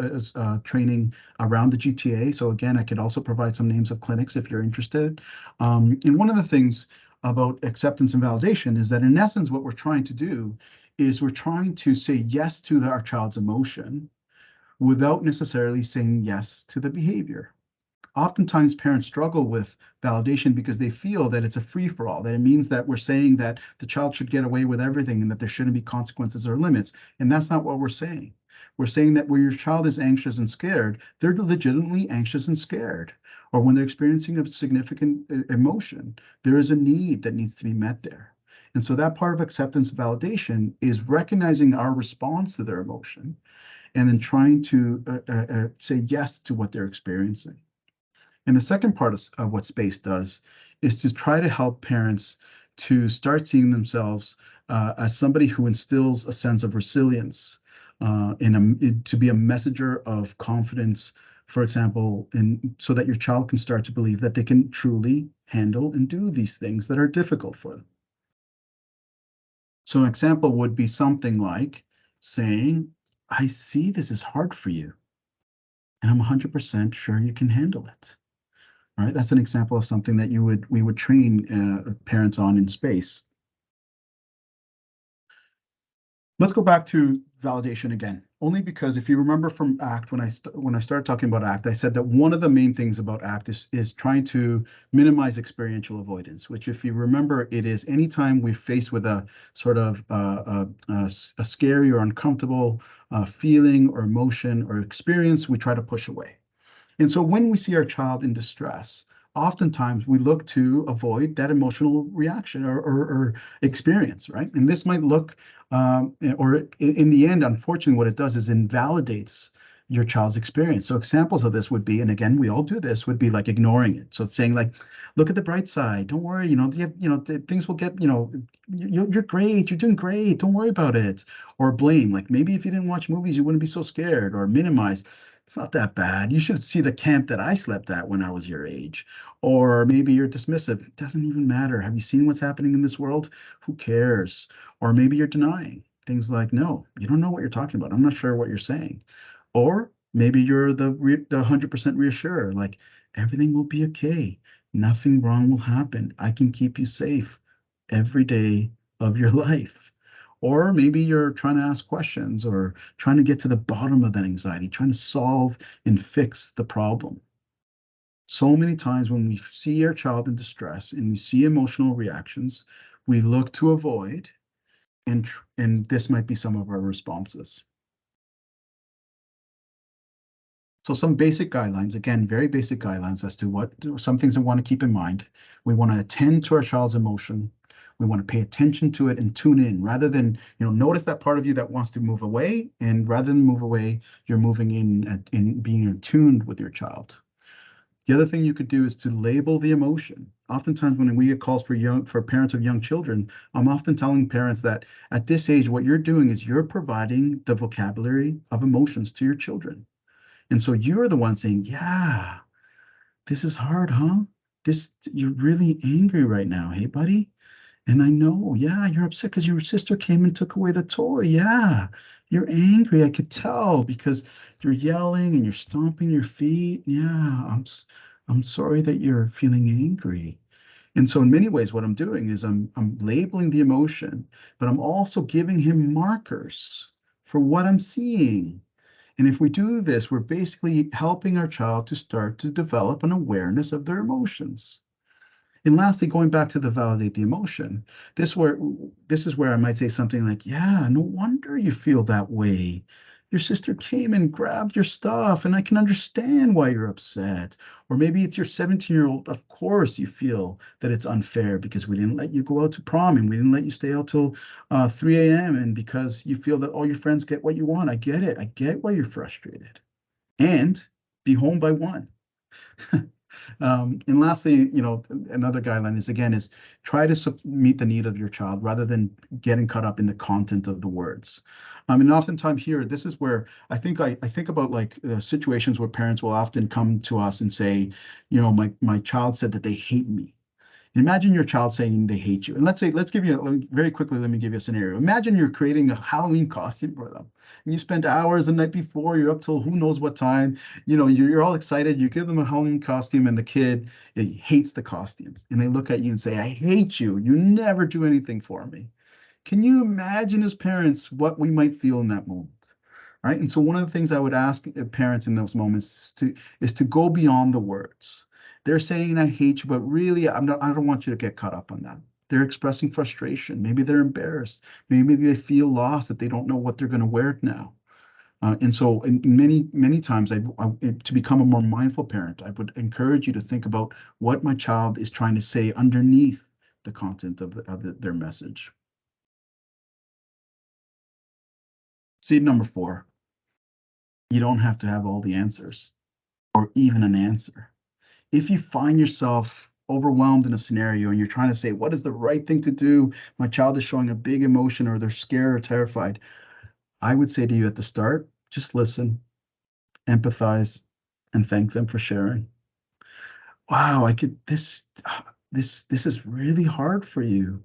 S1: training around the GTA. So again, I could also provide some names of clinics if you're interested. And one of the things about acceptance and validation is that in essence, what we're trying to do is we're trying to say yes to our child's emotion without necessarily saying yes to the behavior. Oftentimes parents struggle with validation because they feel that it's a free-for-all, that it means that we're saying that the child should get away with everything and that there shouldn't be consequences or limits. And that's not what we're saying. We're saying that when your child is anxious and scared, they're legitimately anxious and scared. Or when they're experiencing a significant emotion, there is a need that needs to be met there. And so that part of acceptance and validation is recognizing our response to their emotion and then trying to say yes to what they're experiencing. And the second part of what SPACE does is to try to help parents to start seeing themselves as somebody who instills a sense of resilience, to be a messenger of confidence, for example, so that your child can start to believe that they can truly handle and do these things that are difficult for them. So an example would be something like saying, I see this is hard for you, and I'm 100% sure you can handle it. All right, that's an example of something that we would train parents on in SPACE. Let's go back to validation again, only because if you remember from ACT, when I started talking about ACT, I said that one of the main things about ACT is trying to minimize experiential avoidance, which if you remember, it is anytime we're faced with a sort of a scary or uncomfortable feeling or emotion or experience, we try to push away. And so when we see our child in distress, oftentimes we look to avoid that emotional reaction or experience, right? And this might look, or in the end, unfortunately, what it does is invalidates your child's experience. So examples of this would be, and again, we all do this, would be like ignoring it. So it's saying like, look at the bright side. Don't worry, things will get, you're great. You're doing great. Don't worry about it. Or blame, like maybe if you didn't watch movies, you wouldn't be so scared. Or minimize. It's not that bad. You should see the camp that I slept at when I was your age. Or maybe you're dismissive. It doesn't even matter. Have you seen what's happening in this world? Who cares? Or maybe you're denying things like, no, you don't know what you're talking about. I'm not sure what you're saying. Or maybe you're the 100% reassurer, like everything will be okay. Nothing wrong will happen. I can keep you safe every day of your life. Or maybe you're trying to ask questions or trying to get to the bottom of that anxiety, trying to solve and fix the problem. So many times when we see our child in distress and we see emotional reactions, we look to avoid, and this might be some of our responses. So some basic guidelines, again, very basic guidelines as to what some things I want to keep in mind. We want to attend to our child's emotion. We want to pay attention to it and tune in rather than, notice that part of you that wants to move away. And rather than move away, you're moving in being attuned with your child. The other thing you could do is to label the emotion. Oftentimes when we get calls for parents of young children, I'm often telling parents that at this age, what you're doing is you're providing the vocabulary of emotions to your children. And so you're the one saying, yeah, this is hard, huh? You're really angry right now. Hey, buddy. And I know, yeah, you're upset because your sister came and took away the toy. Yeah, you're angry. I could tell because you're yelling and you're stomping your feet. Yeah, I'm sorry that you're feeling angry. And so in many ways, what I'm doing is I'm labeling the emotion, but I'm also giving him markers for what I'm seeing. And if we do this, we're basically helping our child to start to develop an awareness of their emotions. And lastly, going back to the validate the emotion, this is where I might say something like, "Yeah, no wonder you feel that way. Your sister came and grabbed your stuff, and I can understand why you're upset." Or maybe it's your 17-year-old. Of course, you feel that it's unfair because we didn't let you go out to prom and we didn't let you stay out till 3 a.m. And because you feel that all your friends get what you want. I get it. I get why you're frustrated. And be home by 1. And lastly, another guideline is again is try to meet the need of your child rather than getting caught up in the content of the words. And oftentimes here, this is where I think about like situations where parents will often come to us and say, my child said that they hate me. Imagine your child saying they hate you. And let's give you very quickly, let me give you a scenario. Imagine you're creating a Halloween costume for them. And you spend hours the night before, you're up till who knows what time. You're all excited. You give them a Halloween costume, and the kid hates the costume. And they look at you and say, "I hate you. You never do anything for me." Can you imagine as parents what we might feel in that moment? Right. And so one of the things I would ask parents in those moments is to go beyond the words. They're saying I hate you, but really I don't want you to get caught up on that. They're expressing frustration. Maybe they're embarrassed. Maybe they feel lost that they don't know what they're going to wear now. And so in many times to become a more mindful parent, I would encourage you to think about what my child is trying to say underneath the content of their message. Seed number 4, you don't have to have all the answers or even an answer. If you find yourself overwhelmed in a scenario and you're trying to say, what is the right thing to do? My child is showing a big emotion or they're scared or terrified. I would say to you at the start, just listen, empathize, and thank them for sharing. Wow, this is really hard for you.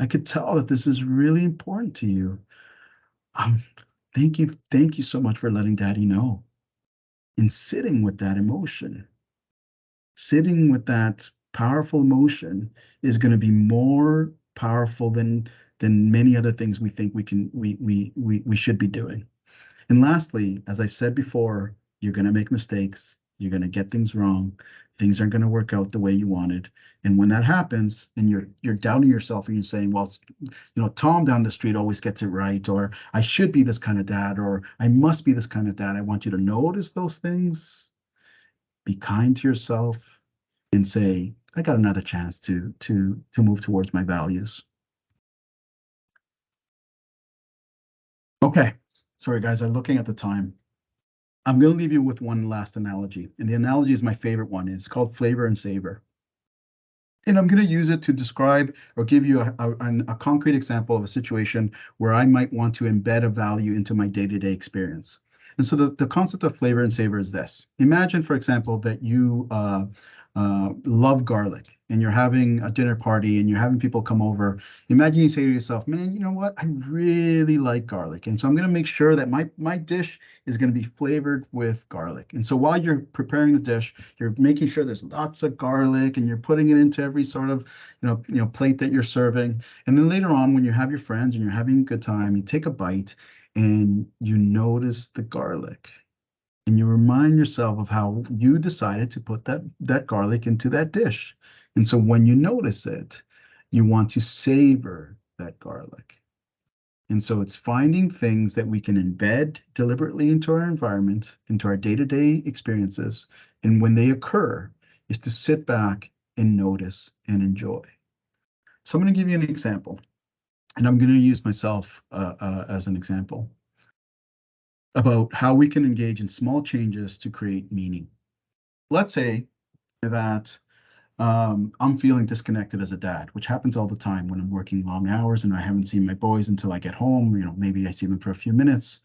S1: I could tell that this is really important to you. Um, thank you so much for letting Daddy know. And sitting with that emotion, sitting with that powerful emotion is going to be more powerful than many other things we think we should be doing. And lastly, as I've said before, you're going to make mistakes. You're going to get things wrong. Things aren't going to work out the way you wanted. And when that happens, and you're doubting yourself, and you're saying, "Well, Tom down the street always gets it right," or "I should be this kind of dad," or "I must be this kind of dad." I want you to notice those things, be kind to yourself, and say, "I got another chance to move towards my values." Okay, sorry guys, I'm looking at the time. I'm going to leave you with one last analogy, and the analogy is my favorite one. It's called flavor and savor. And I'm going to use it to describe or give you a concrete example of a situation where I might want to embed a value into my day-to-day experience. And so the concept of flavor and savor is this. Imagine, for example, that you love garlic and you're having a dinner party and you're having people come over. Imagine you say to yourself, "Man, you know what? I really like garlic. And so I'm going to make sure that my dish is going to be flavored with garlic." And so while you're preparing the dish, you're making sure there's lots of garlic and you're putting it into every sort of, plate that you're serving. And then later on, when you have your friends and you're having a good time, you take a bite and you notice the garlic and you remind yourself of how you decided to put that garlic into that dish. And so when you notice it, you want to savor that garlic. And so it's finding things that we can embed deliberately into our environment, into our day-to-day experiences. And when they occur, is to sit back and notice and enjoy. So I'm going to give you an example, and I'm going to use myself as an example about how we can engage in small changes to create meaning. Let's say that I'm feeling disconnected as a dad, which happens all the time when I'm working long hours and I haven't seen my boys until I get home. Maybe I see them for a few minutes.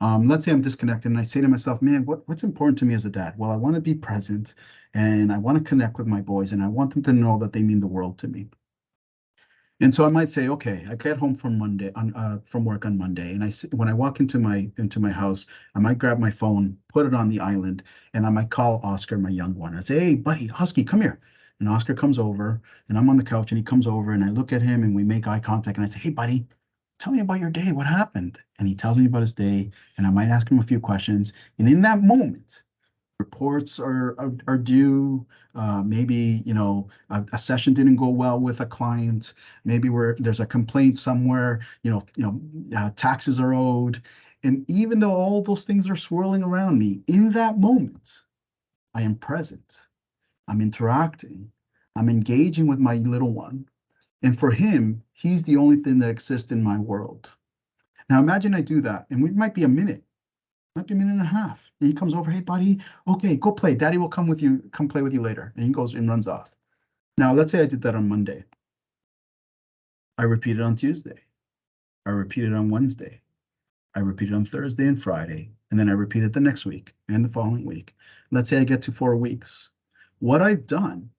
S1: Let's say I'm disconnected and I say to myself, "Man, what's important to me as a dad?" Well, I want to be present and I want to connect with my boys and I want them to know that they mean the world to me. And so I might say, okay, I get home from work on Monday, and when I walk into my house, I might grab my phone, put it on the island, and I might call Oscar, my young one. I say, "Hey, buddy, Husky, come here." and Oscar comes over, and I'm on the couch, and he comes over, and I look at him, and we make eye contact, and I say, "Hey, buddy, tell me about your day. What happened?" And he tells me about his day, and I might ask him a few questions. And in that moment, reports are due. Maybe a session didn't go well with a client. Maybe there's a complaint somewhere. Taxes are owed, and even though all those things are swirling around me, in that moment, I am present. I'm interacting. I'm engaging with my little one, and for him, he's the only thing that exists in my world. Now imagine I do that, and it might be a minute. Might be a minute and a half. And he comes over, "Hey, buddy, okay, go play. Daddy will come play with you later." And he goes and runs off. Now, let's say I did that on Monday. I repeat it on Tuesday. I repeat it on Wednesday. I repeat it on Thursday and Friday. And then I repeat it the next week and the following week. Let's say I get to 4 weeks. What I've done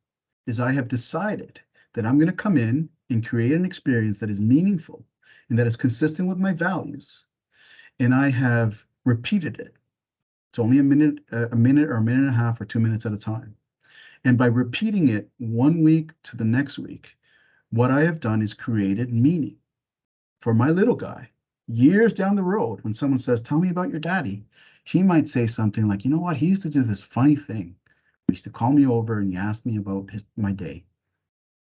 S1: is I have decided that I'm going to come in and create an experience that is meaningful and that is consistent with my values. And I have repeated it. It's only a minute or a minute and a half or 2 minutes at a time. And by repeating it 1 week to the next week, what I have done is created meaning for my little guy. Years down the road, when someone says, "Tell me about your daddy," he might say something like, "You know what? He used to do this funny thing. He used to call me over and he asked me about my day."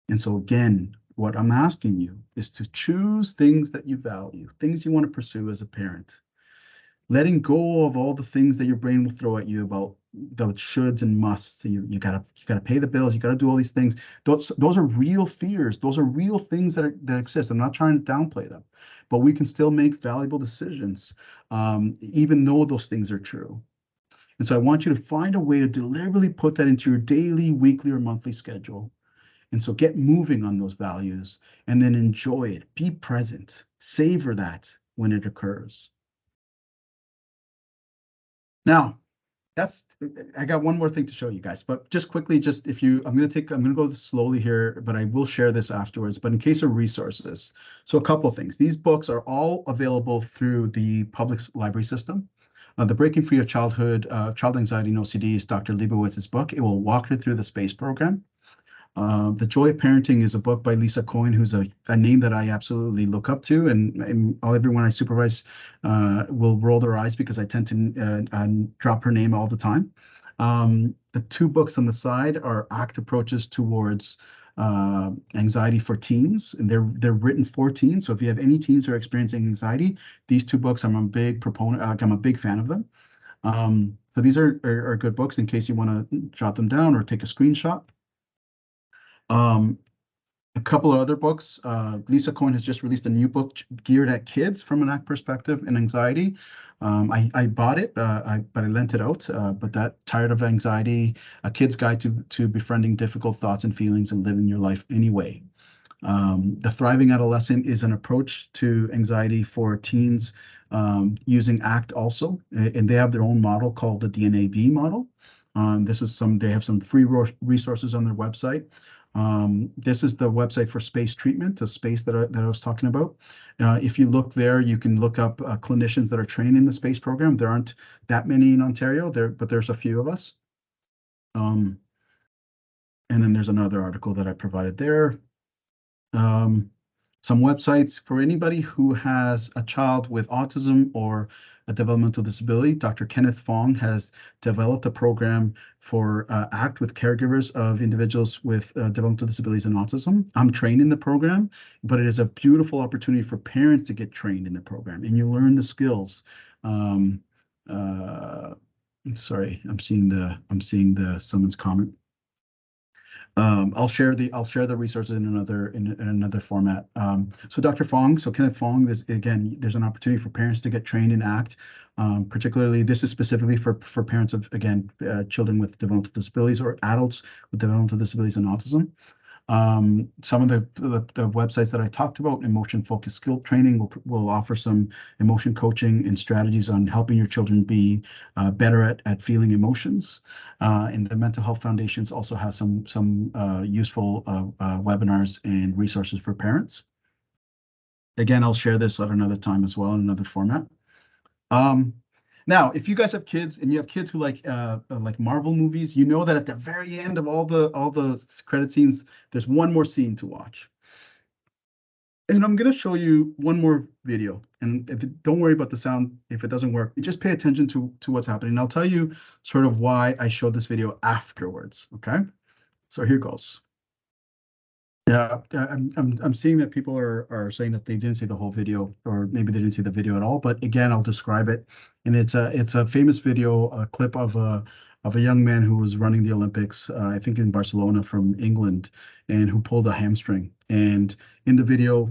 S1: And so again, what I'm asking you is to choose things that you value, things you want to pursue as a parent. Letting go of all the things that your brain will throw at you about the shoulds and musts. So you gotta pay the bills. You gotta do all these things. Those are real fears. Those are real things that exist. I'm not trying to downplay them, but we can still make valuable decisions, even though those things are true. And so I want you to find a way to deliberately put that into your daily, weekly, or monthly schedule. And so get moving on those values and then enjoy it. Be present. Savor that when it occurs. Now, I got one more thing to show you guys, but just quickly, I'm going to go slowly here, but I will share this afterwards, but in case of resources. So a couple of things. These books are all available through the public library system. The Breaking Free of Child Anxiety and OCD is Dr. Leibowitz's book. It will walk you through the SPACE program. The Joy of Parenting is a book by Lisa Cohen, who's a name that I absolutely look up to, and everyone I supervise will roll their eyes because I tend to drop her name all the time. The two books on the side are ACT Approaches Towards Anxiety for Teens, and they're written for teens. So if you have any teens who are experiencing anxiety, these two books, I'm a big proponent. I'm a big fan of them. So these are good books in case you want to jot them down or take a screenshot. A couple of other books. Lisa Cohen has just released a new book geared at kids from an ACT perspective in anxiety. I bought it, but I lent it out. But that Tired of Anxiety, A Kid's Guide to Befriending Difficult Thoughts and Feelings and Living Your Life Anyway. The Thriving Adolescent is an approach to anxiety for teens using ACT also, and they have their own model called the DNAB model. They have some free resources on their website. This is the website for SPACE treatment, the SPACE that I was talking about. If you look there, you can look up clinicians that are trained in the SPACE program. There aren't that many in Ontario, but there's a few of us. And then there's another article that I provided there. Some websites for anybody who has a child with autism or a developmental disability. Dr. Kenneth Fong has developed a program for ACT with caregivers of individuals with developmental disabilities and autism. I'm trained in the program, but it is a beautiful opportunity for parents to get trained in the program, and you learn the skills. Sorry, I'm seeing someone's comment. I'll share the resources in another format. So Kenneth Fong, there's an opportunity for parents to get trained in ACT. Particularly, this is specifically for parents of, children with developmental disabilities or adults with developmental disabilities and autism. Some of the websites that I talked about, emotion focused skill training, will offer some emotion coaching and strategies on helping your children be better at feeling emotions. And the Mental Health Foundations also has some useful webinars and resources for parents. Again, I'll share this at another time as well in another format. Now, if you guys have kids and you have kids who like Marvel movies, you know that at the very end of all the credit scenes, there's one more scene to watch. And I'm gonna show you one more video. And don't worry about the sound if it doesn't work. Just pay attention to what's happening. And I'll tell you sort of why I showed this video afterwards. Okay, so here goes. Yeah, I'm seeing that people are saying that they didn't see the whole video, or maybe they didn't see the video at all. But again, I'll describe it, and it's a famous video, a clip of a young man who was running the Olympics, I think in Barcelona from England, and who pulled a hamstring. And in the video,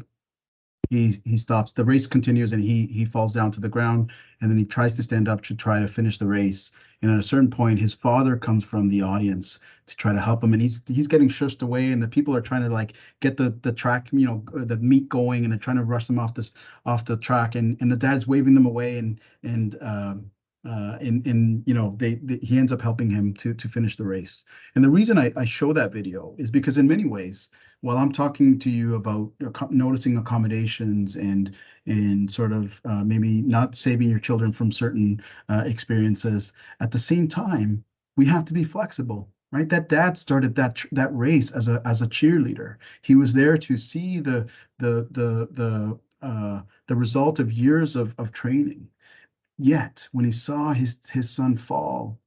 S1: he stops. The race continues, and he falls down to the ground, and then he tries to stand up to try to finish the race. And at a certain point, his father comes from the audience to try to help him, and he's getting shushed away, and the people are trying to like get the track, the meet going, and they're trying to rush them off the track, and the dad's waving them away, and he ends up helping him to finish the race. And the reason I show that video is because in many ways, while I'm talking to you about noticing accommodations and sort of maybe not saving your children from certain experiences, at the same time, we have to be flexible, right? That dad started that race as a cheerleader. He was there to see the result of years of training. Yet, when he saw his son fall,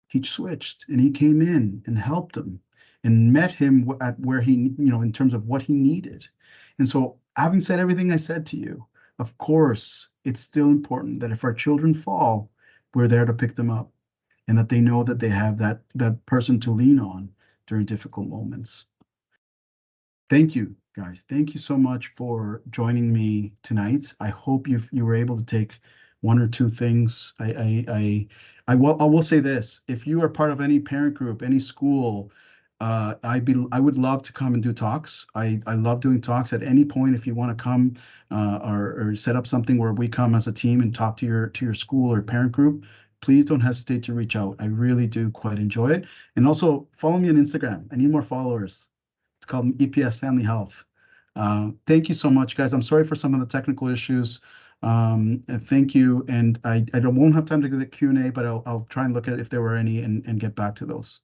S1: he switched and he came in and helped him and met him at where he, in terms of what he needed. And so, having said everything I said to you, of course, it's still important that if our children fall, we're there to pick them up and that they know that they have that person to lean on during difficult moments. Thank you, guys. Thank you so much for joining me tonight. I hope you were able to take one or two things. I will say this: if you are part of any parent group, any school, I would love to come and do talks. I love doing talks at any point. If you want to come or set up something where we come as a team and talk to your school or parent group, please don't hesitate to reach out. I really do quite enjoy it. And also follow me on Instagram. I need more followers. It's called EPS Family Health. Thank you so much, guys. I'm sorry for some of the technical issues. And thank you. And I won't have time to do the Q&A, but I'll try and look at if there were any and get back to those.